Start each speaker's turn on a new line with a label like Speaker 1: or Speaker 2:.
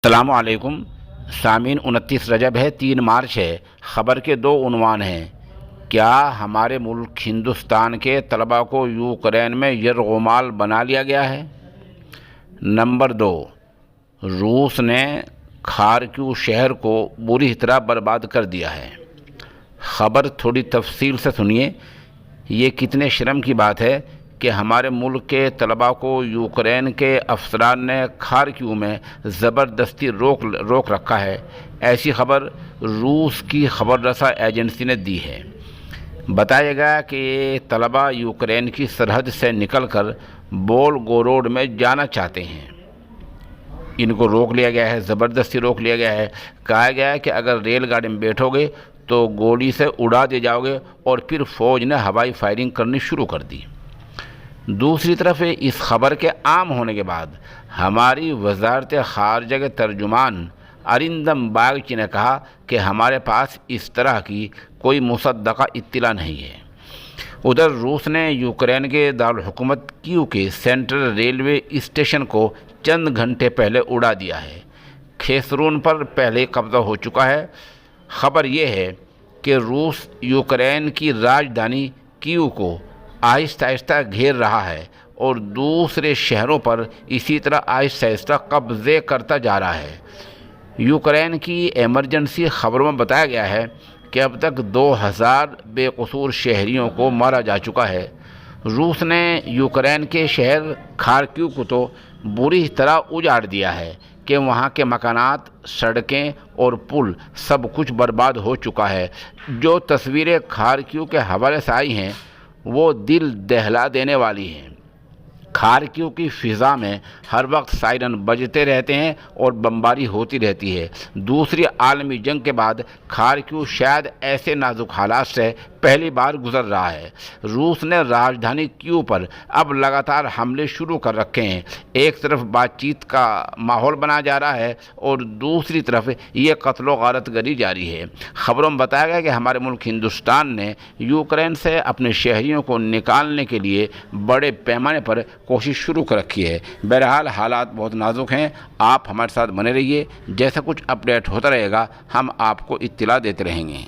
Speaker 1: السلام علیکم سامعین، 29 رجب ہے، 3 مارچ ہے۔ خبر کے 2 عنوان ہیں۔ کیا ہمارے ملک ہندوستان کے طلباء کو یوکرین میں یرغمال بنا لیا گیا ہے؟ نمبر 2، روس نے خارکیو شہر کو بری طرح برباد کر دیا ہے۔ خبر تھوڑی تفصیل سے سنیے۔ یہ کتنے شرم کی بات ہے کہ ہمارے ملک کے طلباء کو یوکرین کے افسران نے خارکیو میں زبردستی روک رکھا ہے۔ ایسی خبر روس کی خبر رساں ایجنسی نے دی ہے۔ بتایا گیا کہ یہ طلباء یوکرین کی سرحد سے نکل کر بولگورود میں جانا چاہتے ہیں۔ ان کو روک لیا گیا ہے، زبردستی روک لیا گیا ہے۔ کہا گیا ہے کہ اگر ریل گاڑی میں بیٹھو گے تو گولی سے اڑا دے جاؤ گے، اور پھر فوج نے ہوائی فائرنگ کرنی شروع کر دی۔ دوسری طرف اس خبر کے عام ہونے کے بعد ہماری وزارت خارجہ کے ترجمان ارندم باگچی نے کہا کہ ہمارے پاس اس طرح کی کوئی مصدقہ اطلاع نہیں ہے۔ ادھر روس نے یوکرین کے دارالحکومت کیو کے سینٹرل ریلوے اسٹیشن کو چند گھنٹے پہلے اڑا دیا ہے۔ کھیسرون پر پہلے قبضہ ہو چکا ہے۔ خبر یہ ہے کہ روس یوکرین کی راجدھانی کیو کو آہستہ آہستہ گھیر رہا ہے اور دوسرے شہروں پر اسی طرح آہستہ آہستہ قبضے کرتا جا رہا ہے۔ یوکرین کی ایمرجنسی خبروں میں بتایا گیا ہے کہ اب تک 2000 بے قصور شہریوں کو مارا جا چکا ہے۔ روس نے یوکرین کے شہر خارکیو کو تو بری طرح اجاڑ دیا ہے کہ وہاں کے مکانات، سڑکیں اور پل سب کچھ برباد ہو چکا ہے۔ جو تصویریں خارکیو کے حوالے سے آئی ہیں وہ دل دہلا دینے والی ہیں۔ خارکیو کی فضا میں ہر وقت سائرن بجتے رہتے ہیں اور بمباری ہوتی رہتی ہے۔ دوسری عالمی جنگ کے بعد خارکیو شاید ایسے نازک حالات سے پہلی بار گزر رہا ہے۔ روس نے راجدھانی کیو پر اب لگاتار حملے شروع کر رکھے ہیں۔ ایک طرف بات چیت کا ماحول بنایا جا رہا ہے اور دوسری طرف یہ قتل و غارت گری جاری ہے۔ خبروں میں بتایا گیا کہ ہمارے ملک ہندوستان نے یوکرین سے اپنے شہریوں کو نکالنے کے لیے بڑے پیمانے پر کوشش شروع کر رکھی ہے۔ بہرحال حالات بہت نازک ہیں۔ آپ ہمارے ساتھ بنے رہیے، جیسا کچھ اپڈیٹ ہوتا رہے گا ہم آپ کو اطلاع دیتے رہیں گے۔